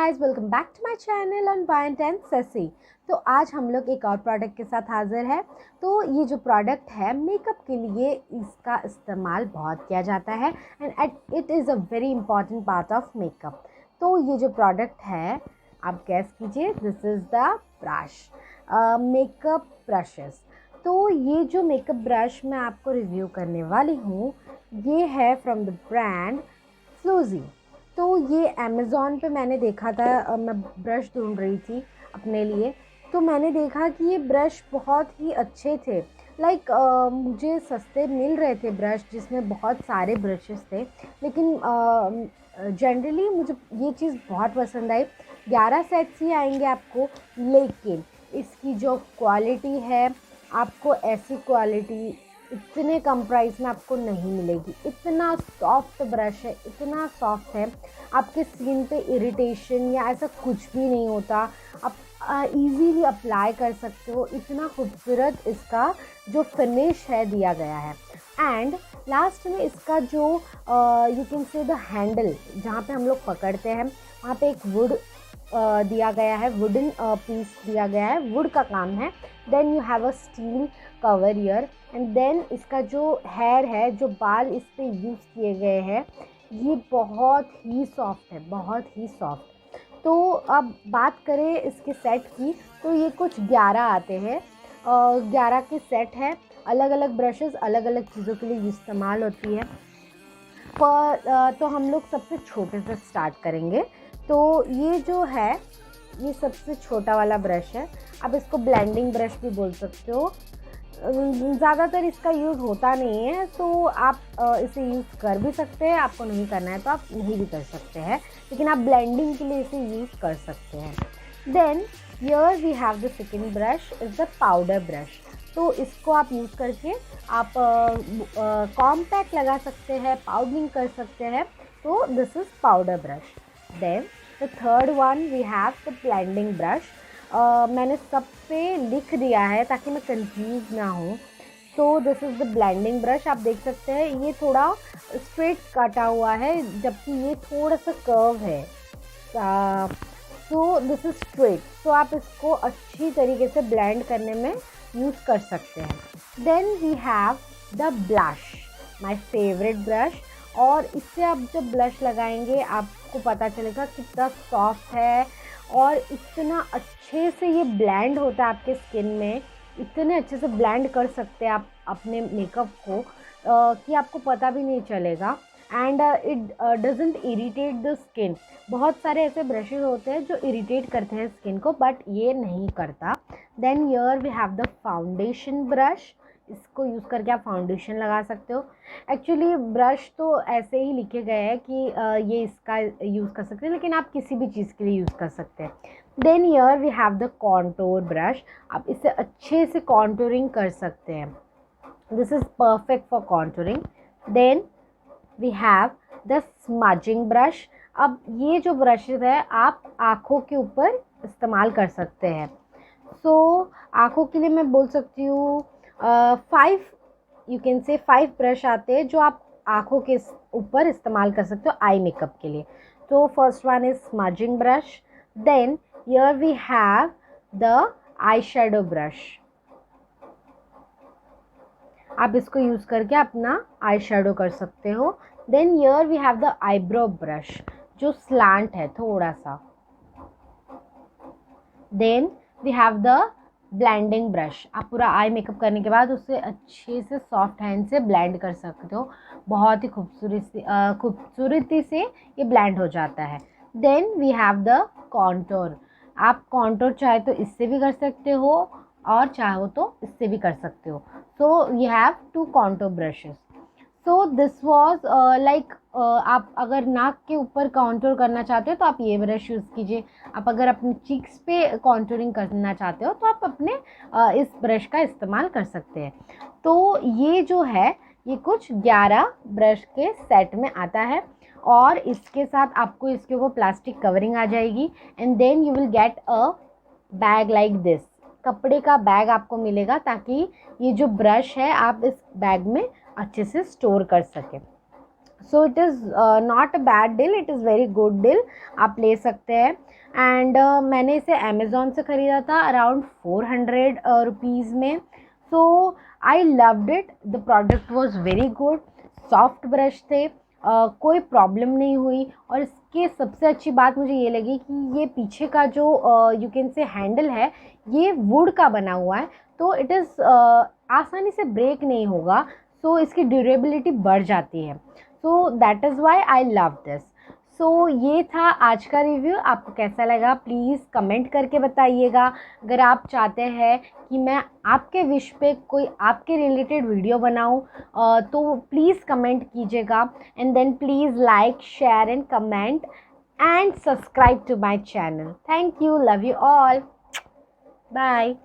Guys, welcome back to my channel on Buoyant Sassy। तो आज हम लोग एक और प्रोडक्ट के साथ हाजिर है। तो ये जो प्रोडक्ट है मेकअप के लिए इसका इस्तेमाल बहुत किया जाता है and it is a very important part of makeup. तो ये जो प्रोडक्ट है आप गैस कीजिए, this is the brush, makeup brushes. तो ये जो मेकअप ब्रश मैं आपको रिव्यू करने वाली हूँ ये है फ्रॉम द ब्रांड फ्लूजी। तो ये अमेज़ॉन पे मैंने देखा था, मैं ब्रश ढूंढ रही थी अपने लिए, तो मैंने देखा कि ये ब्रश बहुत ही अच्छे थे। मुझे सस्ते मिल रहे थे ब्रश जिसमें बहुत सारे ब्रशेस थे, लेकिन जनरली मुझे ये चीज़ बहुत पसंद आई। 11 सेट्स ही आएंगे आपको, लेकिन इसकी जो क्वालिटी है आपको ऐसी क्वालिटी इतने कम प्राइस में आपको नहीं मिलेगी। इतना सॉफ्ट ब्रश है, इतना सॉफ्ट है, आपके स्किन पे इरिटेशन या ऐसा कुछ भी नहीं होता। आप इजीली अप्लाई कर सकते हो। इतना खूबसूरत इसका जो फिनिश है दिया गया है। एंड लास्ट में इसका जो you can say the handle जहाँ पे हम लोग पकड़ते हैं वहाँ पे एक वुड दिया गया है, वुडन पीस दिया गया है, वुड का काम है। Then you have a steel cover here and then इसका जो हेयर है, जो बाल इस पे यूज़ किए गए हैं, ये बहुत ही सॉफ्ट है, बहुत ही सॉफ्ट। तो अब बात करें इसके सेट की, तो ये कुछ 11 आते हैं, 11 के सेट है। अलग अलग ब्रशेस अलग अलग चीज़ों के लिए इस्तेमाल होती है। तो हम लोग सबसे छोटे से स्टार्ट करेंगे। तो ये जो है ये सबसे छोटा वाला ब्रश है। आप इसको ब्लेंडिंग ब्रश भी बोल सकते हो। ज़्यादातर इसका यूज़ होता नहीं है, तो आप इसे यूज़ कर भी सकते हैं। आपको नहीं करना है तो आप नहीं भी कर सकते हैं, लेकिन आप ब्लेंडिंग के लिए इसे यूज़ कर सकते हैं। Then here we have the second brush, is the powder brush. तो इसको आप यूज़ करके आप कॉम्पैक्ट लगा सकते हैं, पाउडरिंग कर सकते हैं। तो this is powder brush. Then the third one we have the blending brush. मैंने सब पे लिख दिया है ताकि मैं कंफ्यूज ना हूँ। तो this is the blending brush. आप देख सकते हैं ये थोड़ा स्ट्रेट काटा हुआ है, जबकि ये थोड़ा सा कर्व है। So this is straight. तो आप इसको अच्छी तरीके से ब्लेंड करने में यूज़ कर सकते हैं। Then we have the blush, my favourite brush. और इससे आप जब ब्लश लगाएंगे आपको पता चलेगा कितना सॉफ्ट है और इतना अच्छे से ये ब्लेंड होता है आपके स्किन में। इतने अच्छे से ब्लेंड कर सकते हैं आप अपने मेकअप को कि आपको पता भी नहीं चलेगा। And it doesn't irritate the skin. बहुत सारे ऐसे ब्रशेज होते हैं जो इरिटेट करते हैं स्किन को, बट ये नहीं करता। Then here we have the foundation brush. इसको यूज़ करके आप फाउंडेशन लगा सकते हो। एक्चुअली ब्रश तो ऐसे ही लिखे गए हैं कि ये इसका यूज़ कर सकते हैं, लेकिन आप किसी भी चीज़ के लिए यूज़ कर सकते हैं। Then here we have the contour brush. आप इससे अच्छे से कॉन्टोरिंग कर सकते हैं। This is perfect for contouring. Then we have the smudging brush. अब ये जो ब्रशेज है आप आँखों के ऊपर इस्तेमाल कर सकते हैं। सो आँखों के लिए मैं बोल सकती हूँ 5 यू कैन से 5 ब्रश आते हैं जो आप आँखों के ऊपर इस्तेमाल कर सकते हो आई मेकअप के लिए। तो first one is smudging brush. Then here we have the eye shadow brush. आप इसको यूज़ करके अपना आई शेडो कर सकते हो। Then here we have the eyebrow brush जो स्लांट है थोड़ा सा। Then we have the blending brush. आप पूरा आई मेकअप करने के बाद उससे अच्छे से सॉफ्ट हैंड से ब्लेंड कर सकते हो। बहुत ही खूबसूरती से ये ब्लेंड हो जाता है। Then we have the contour. आप कॉन्टोर चाहे तो इससे भी कर सकते हो और चाहो तो इससे भी कर सकते हो। So you have 2 contour brushes. So this was आप अगर नाक के ऊपर कॉन्टूर करना चाहते हो तो आप ये ब्रश यूज़ कीजिए। आप अगर अपने चीक्स पे कॉन्टूरिंग करना चाहते हो तो आप अपने इस ब्रश का इस्तेमाल कर सकते हैं। तो ये जो है ये कुछ 11 ब्रश के सेट में आता है और इसके साथ आपको इसके ऊपर प्लास्टिक कवरिंग आ जाएगी। And then you will get a bag like this. कपड़े का बैग आपको मिलेगा ताकि ये जो ब्रश है आप इस बैग में अच्छे से स्टोर कर सकें। So it is not a bad deal, it is very good deal, आप ले सकते हैं। एंड मैंने इसे अमेज़ॉन से ख़रीदा था अराउंड 400 रुपीज़ में। So I loved it, the product was very good, soft brush थे, कोई प्रॉब्लम नहीं हुई। और इसके सबसे अच्छी बात मुझे ये लगी कि ये पीछे का जो यू कैन से हैंडल है, ये वुड का बना हुआ है, तो इट इज़ आसानी से ब्रेक नहीं होगा, सो इसकी ड्यूरेबिलिटी बढ़ जाती है। So that is why I love this. So ये था आज का रिव्यू, आपको कैसा लगा प्लीज़ कमेंट करके बताइएगा। अगर आप चाहते हैं कि मैं आपके विश पे कोई आपके रिलेटेड वीडियो बनाऊं, तो प्लीज़ कमेंट कीजिएगा। And then please like, share and comment and subscribe to my channel. Thank you, love you all, bye.